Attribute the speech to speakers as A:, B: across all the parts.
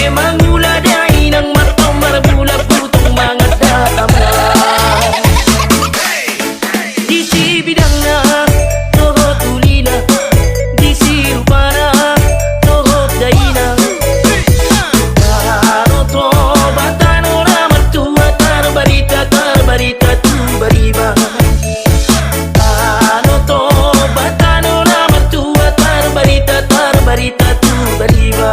A: Manguladain ang martomar bulak putong mga datama. Di si bidang na toho tulina, di si rupana toho daina. Taro to batano na martua tar barita tu bariba. Taro to batano na martua tar barita tu bariba.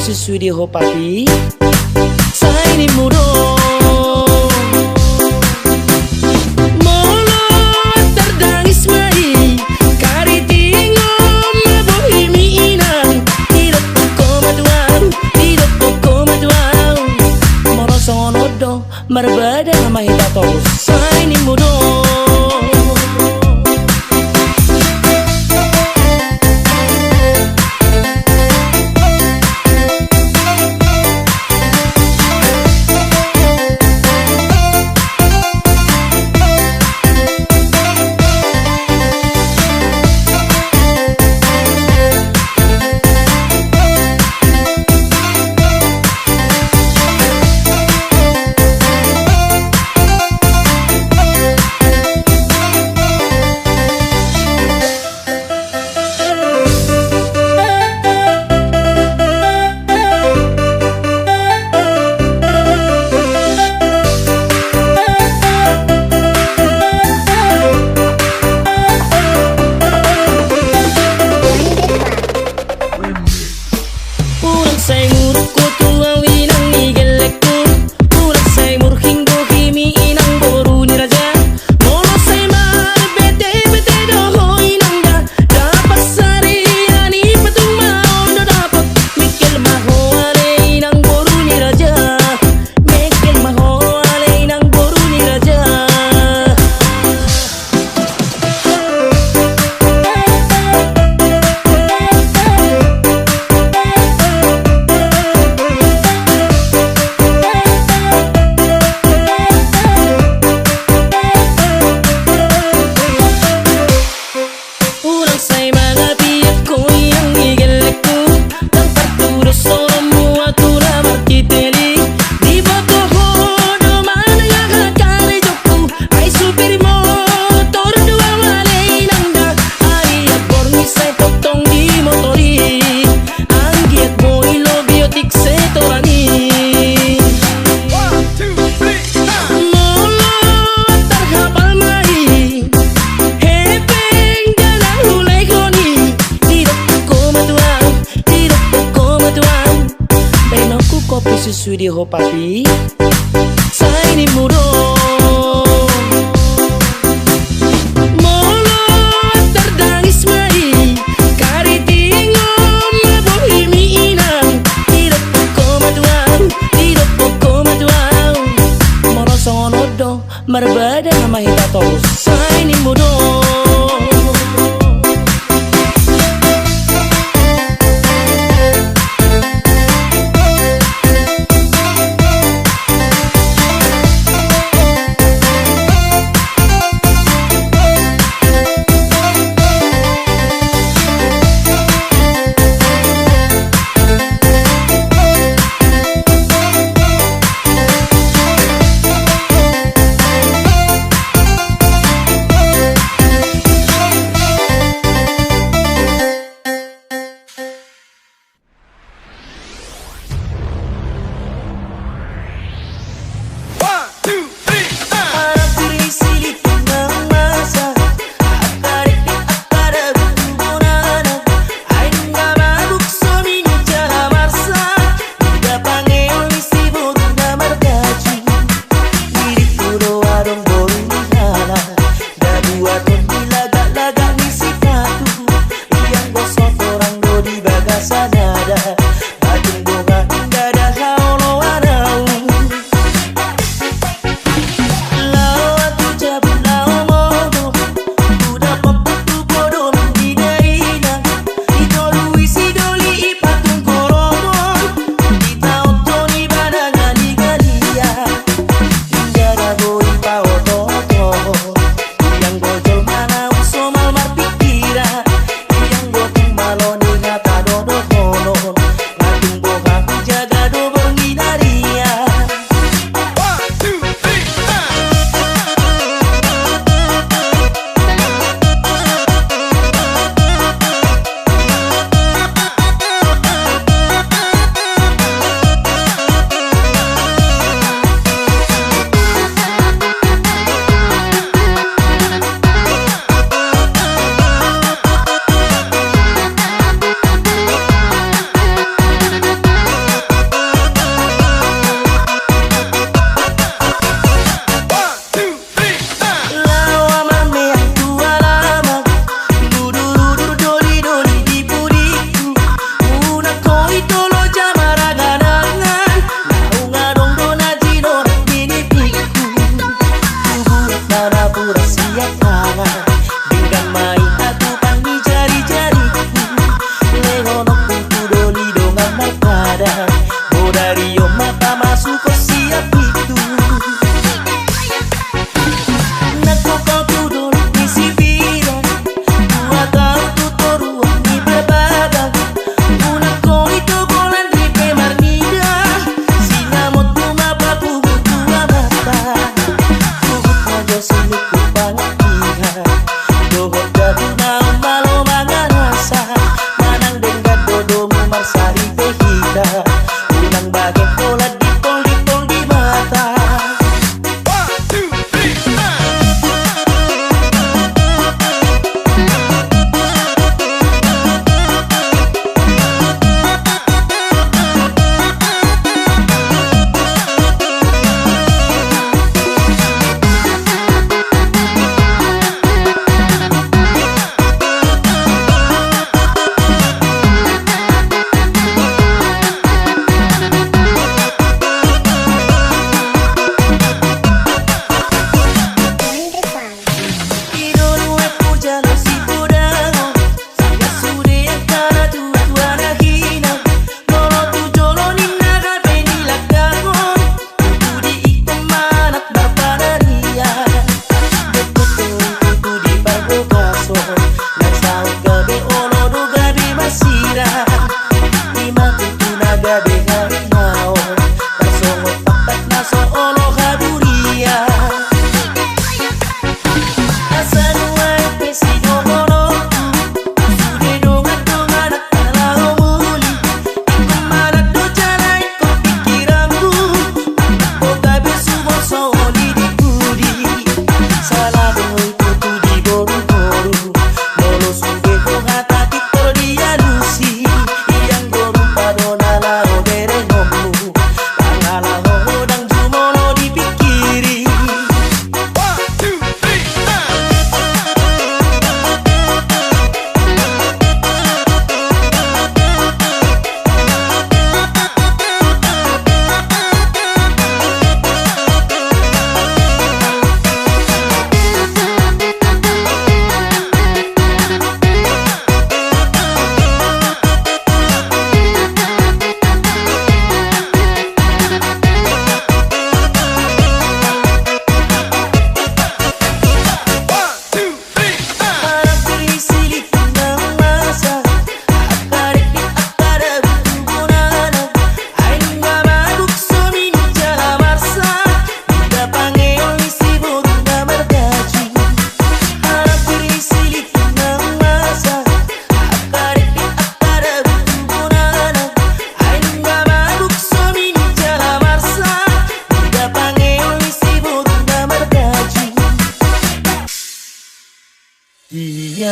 B: Susudi ho papi Saini muro Molo terdangis mai Kari tingom bohimi inang Tidak poko maduang Moro sonodo Marbada mahita tos Saini muro kopi susu di ho papi. Saya ini mudo Molot terdangis mai kari tingom mabohimi inang. Tidak poko matuang Morosong onodo marbada nama hita tos. Saya ini mudo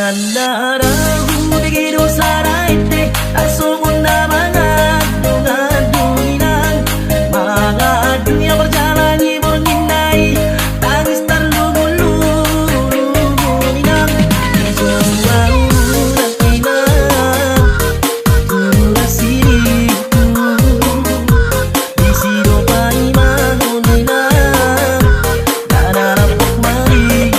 A: Ngandarahu begitu saraite asumunda mangadu inang mangadu yang berjalan ibur ninai tangis terlugu-lugu inang semua urat inang urat siriku di sidopai mangun inang dan rapok mari.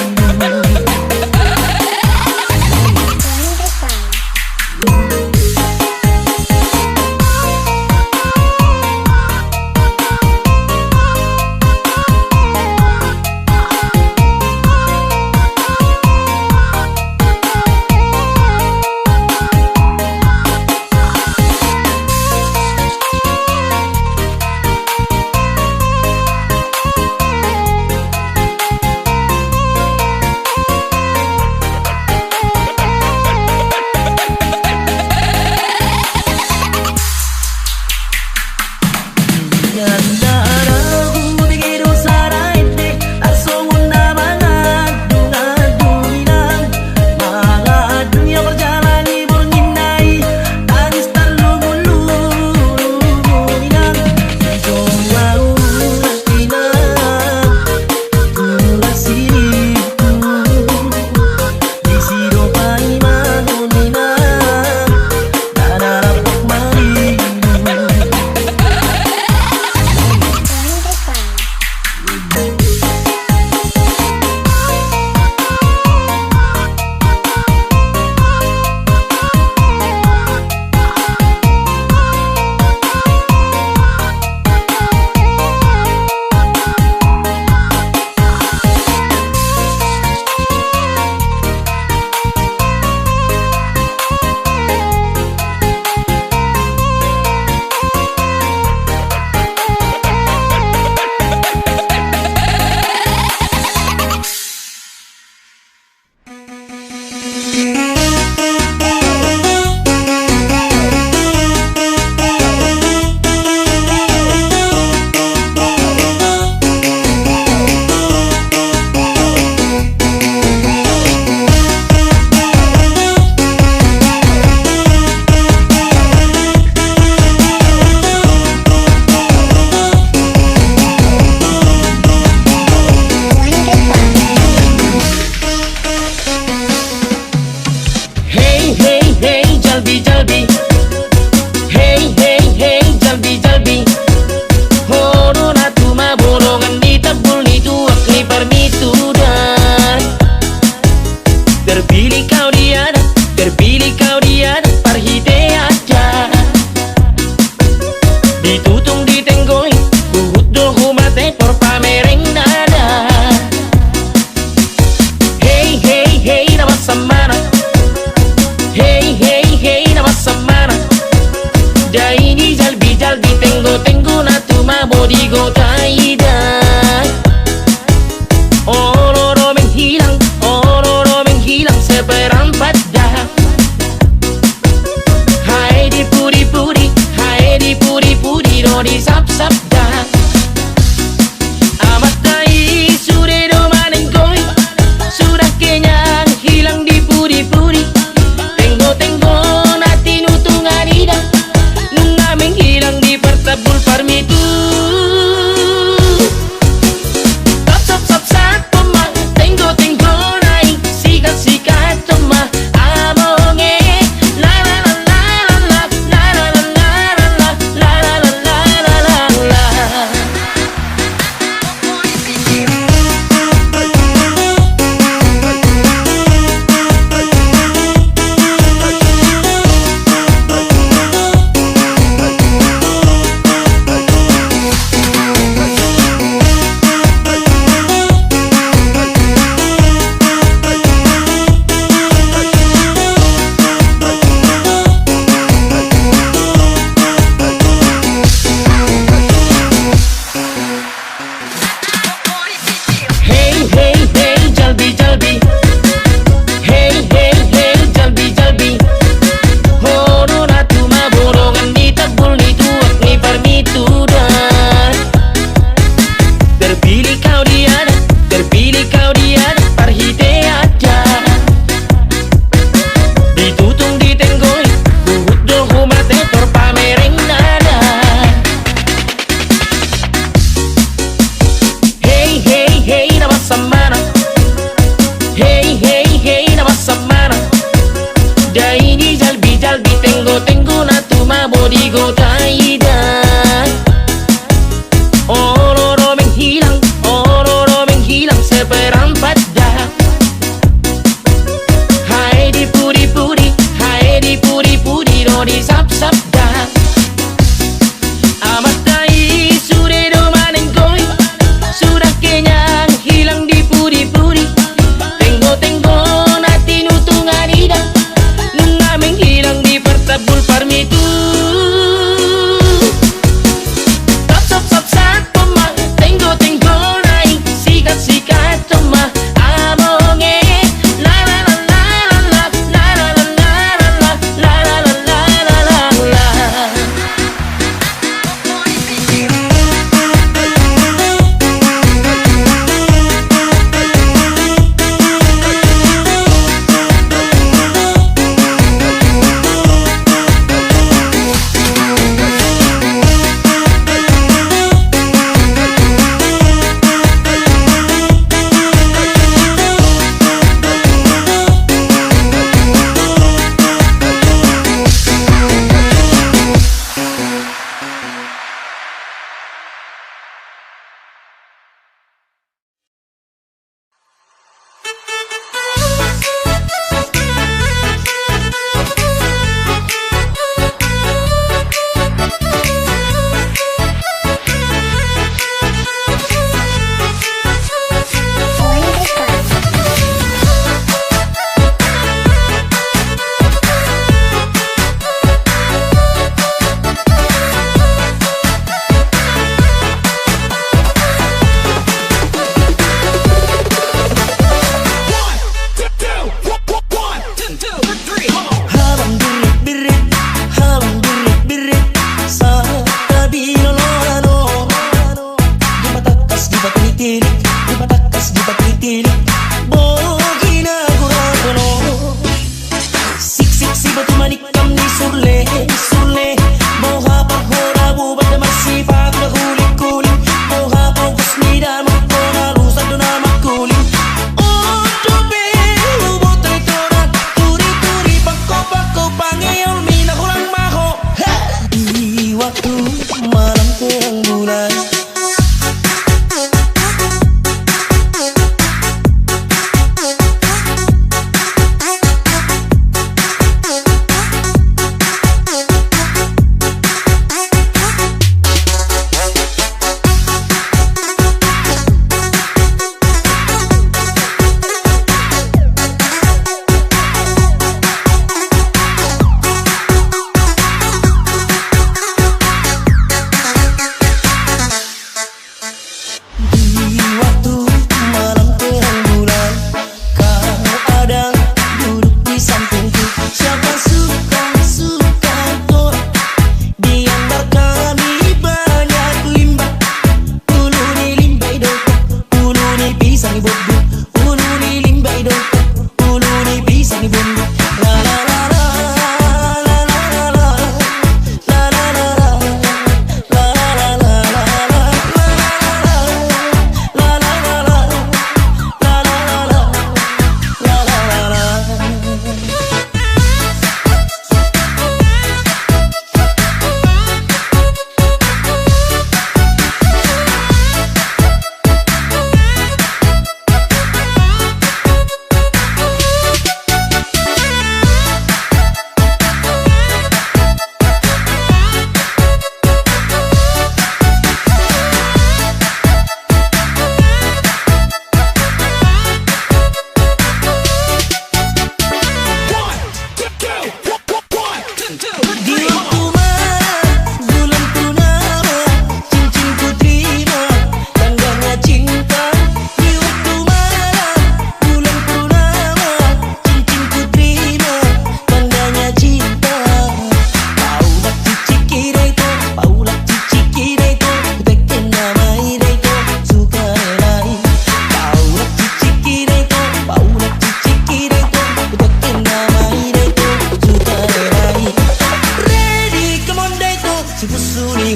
A: Ngandarahu begitu saraite asumunda mangadu inang mangadu yang berjalan ibur ninai tangis terlugu-lugu inang semua urat inang urat siriku di sidopai mangun inang dan rapok mari. Jalbi jalbi, hey hey hey jalbi jalbi, horo na tuma borongan di tabul ni tuak ni permitudan. Terpilih kau dia, parhite aja. Ditutung ditenggoi, kuhut do humate por pamereng nada. Hey hey hey nama samana. Hey hey hey nama samana. Daini jalbi jalbi tengo na tuma bodigo taida. Ororo menghilang seperempat dah. Hai di puri puri do di sap sap dah. Amat dai sudah do manengkoi, sudah kenyang hilang di puri puri. Tengo nati nutungan ida nunga menghilang di pertabul parmitu. Sap sap pemah tengo naik sikat pemah amonge la la la la la la la la la la la la la la la la.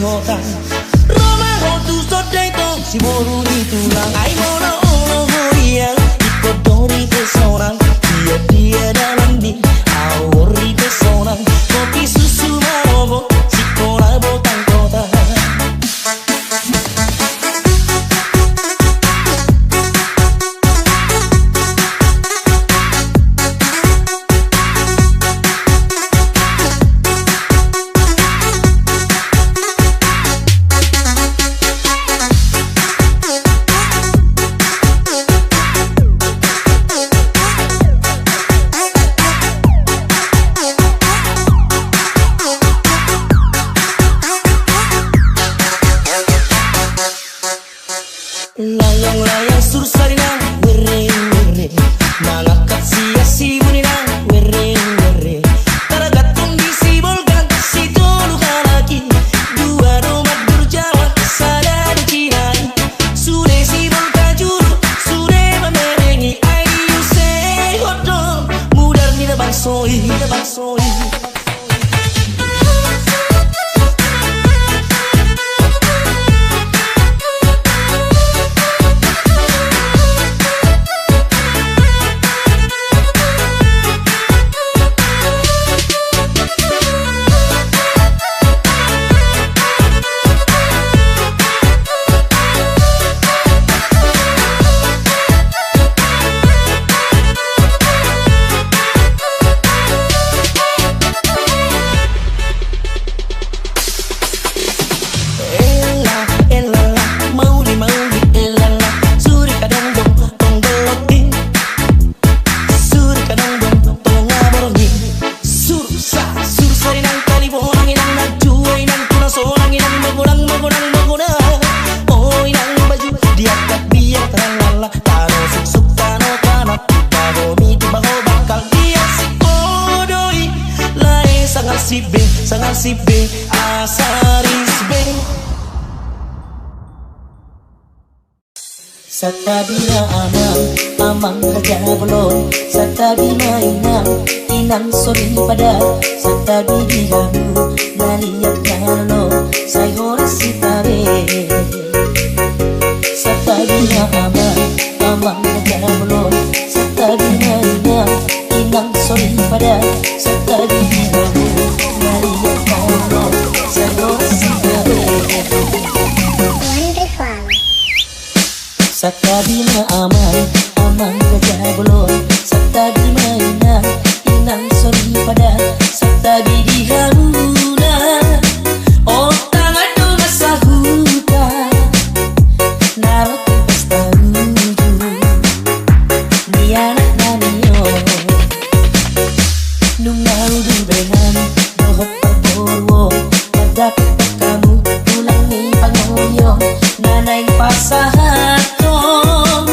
B: kota. Roma hotu sodai to si boru di tulang. Ai mono oh iya ikut dori pesona. Dia dalam di awori pesona. Kopi susu marobo si kola botang kota. Layang-layang sursarina were-were mangangkat sia-si bunina were-were taragat kondisi bolgan si tolukan lagi dua domat berjalan sada dicinai sudah si bolga juru sudah memerengi ayu say hodong mudar nida bangsoi sangat si B asaris B Satabina amang raja belum Satabina inang sori pada Satabi dihamu naliak nyalo Say horas si tabe Satabina amang raja belum Satabina inang sori pada Satabi dihamu naliak nyalo Say horas si tabe Satabina amang raja belum Satabina inang sori pada Satabi dihamuna Oh tangan dong sahuta Narot pesta ruju Ni anak namiyo Nungau du dengan Dohot perborwo Madapit kamu tulang ni pangoyo Nanay pasahat kong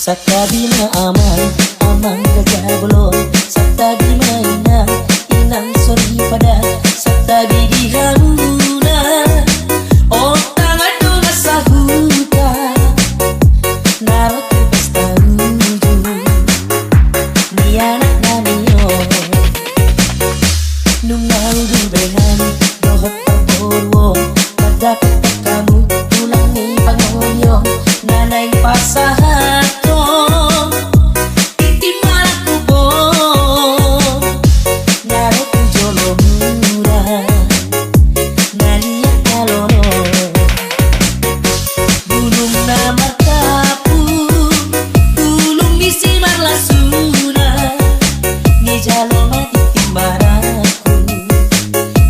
B: Sakabina aman, aman gajah belum. Satabi mainan, inang sori pada. Satabi di haruna, oh tangan dua sahuta. Narot pesta uju, ni anak namiyo. Nungau dubehan, dohot paborwo. Pada kamu tulang ni pangoyo. Nanay pasahato, iti malakubo. Narot jolo mura, naliak kalono. Bulung na markapu, bulung bisi marlasuna. Ni jalo mati maraku,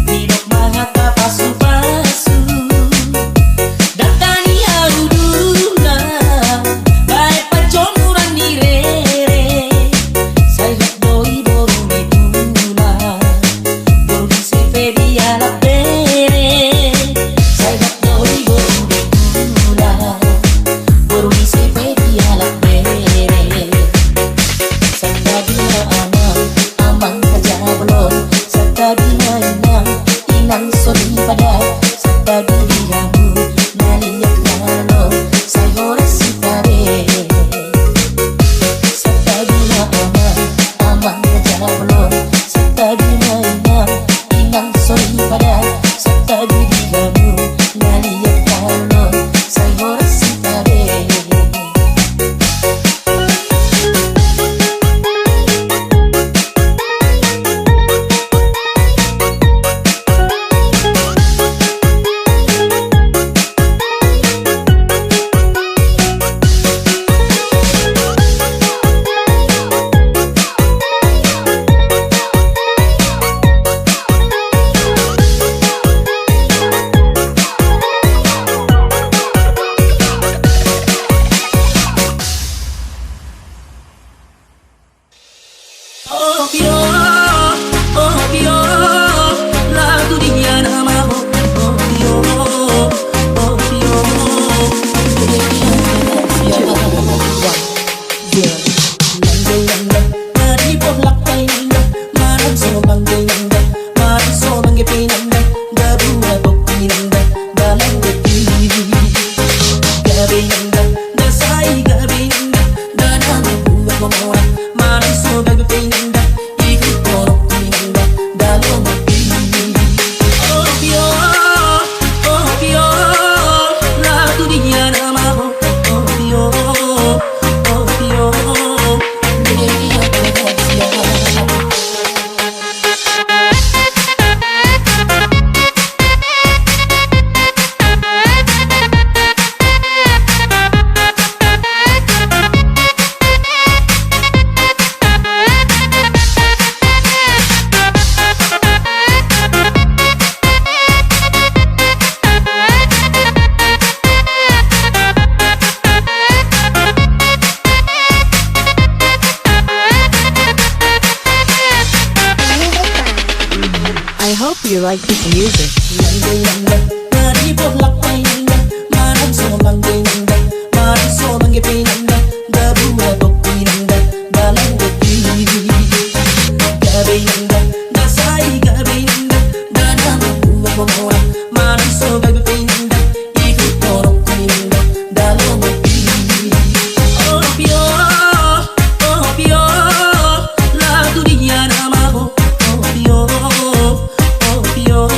B: nidok mangata pasu-pasu. Datani haruduna, bae pajomuran ni rere. Sayap doi boru medula, boru di sepedi ala pere. Sayap doi boru medula, boru di sepedi ala pere. Sakabina aman, aman gajah belum. Sakabina inang sori pada. Sakabi kamu naliak kalo sayur sitabe. Sakabina aman, aman gajah belum. Sakabina inang sori pada. Sakabi kamu naliak kalo sayur sitabe. Oh Pio, lagu dia namamu. Oh Pio, oh Pio. Langgai-langgai, mari bolak painanda. Marang so langgai-langgai, mari so langgai pinanda. Dabua bok pinanda, dalam geti. Gabinanda, dasai gabinanda. Dadang buat ngomong, mari so gabi pinanda. Ikut korok pinanda, dalam geti. Oh Pio, lagu dia namamu. Oh Pio, oh Pio.
C: I hope you like this music.
B: Langgai-langgai, mari bolak painanda. Marang so langgai-langgai, mari so langgai pinanda. Dabua bok pinanda, dalam geti. Gabinanda, dasai gabinanda. Dadang buat ngomong, mari so gabi pinanda. Ikut korok pinanda, dalam geti. Oh Pio, lagu dia namamu. Oh Pio, oh Pio.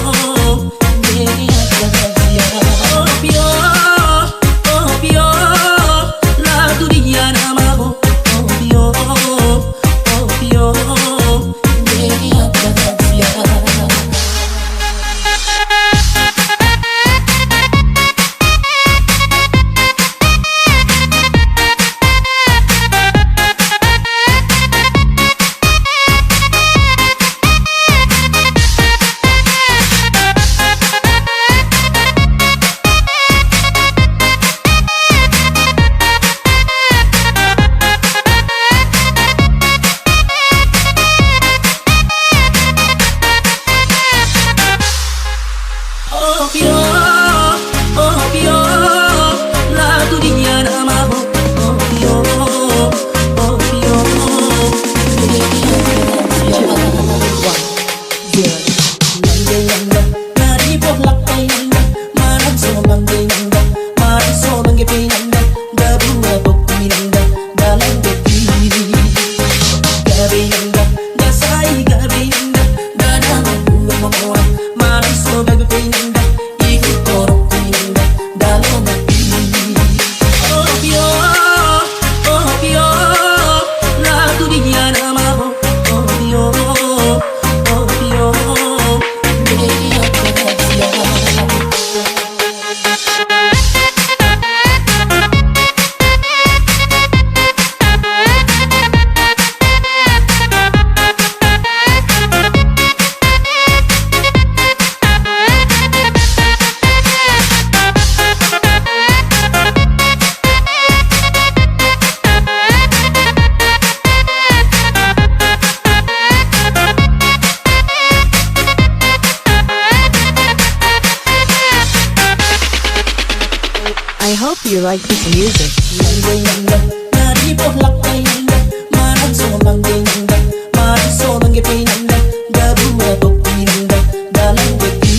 C: hope you like this music.
B: Langgai nanda, nari boh lakai nanda, maran so langgai nanda, mari so langgai pi nanda, gabu topi nanda, dalang beti.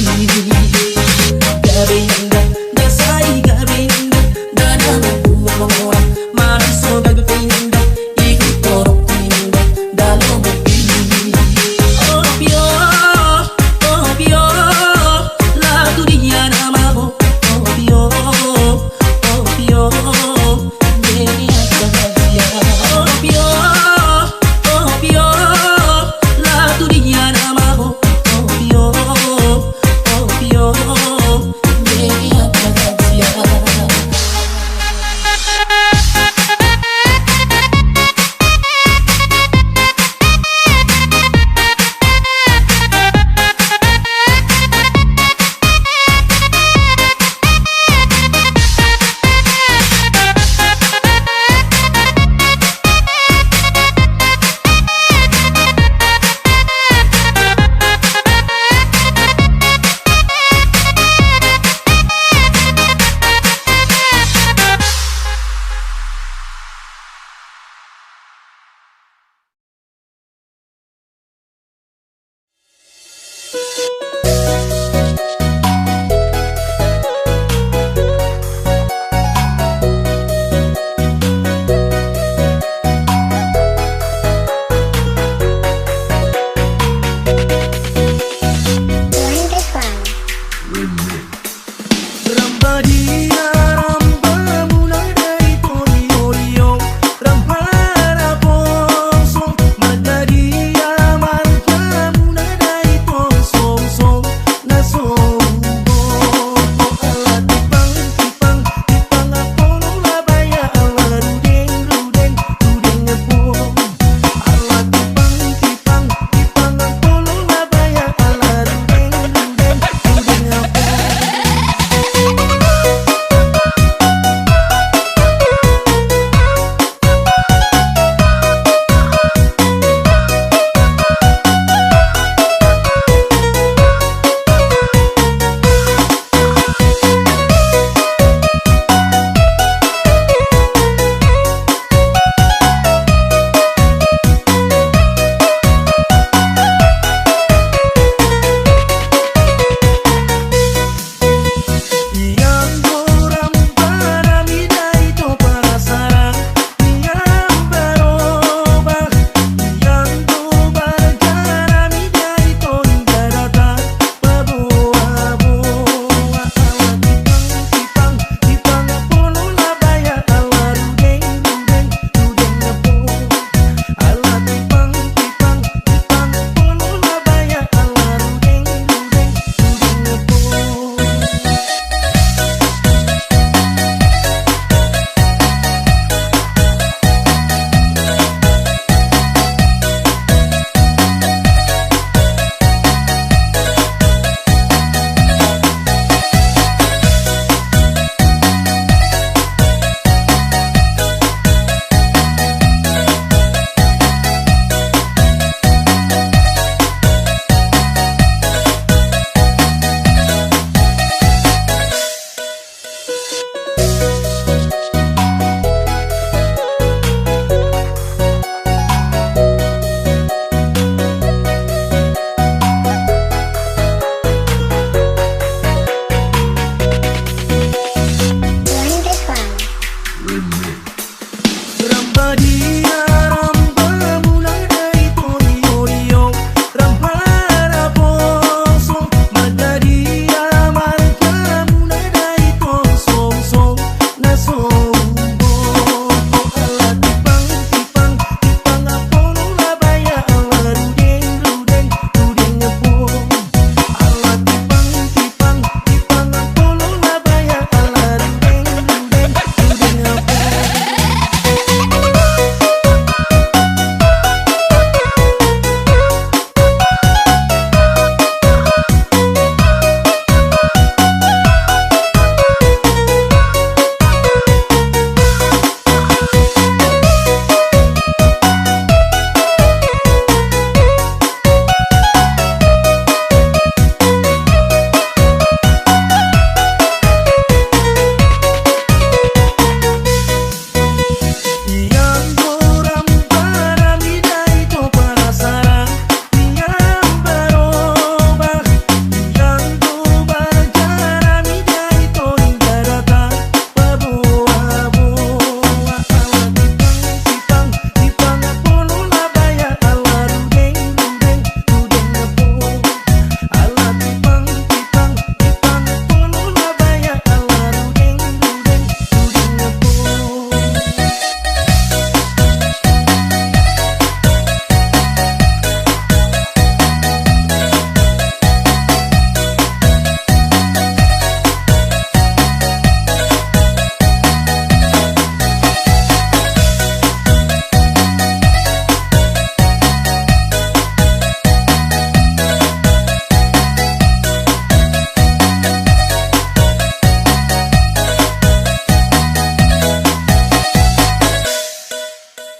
B: Gabe nanda, dasai gabe nanda, dalang orang, mari so gabe pi nanda, ikut torok nanda, dalang beti. Oh pio, lagu dia namamu. Oh pio.
D: Rambadi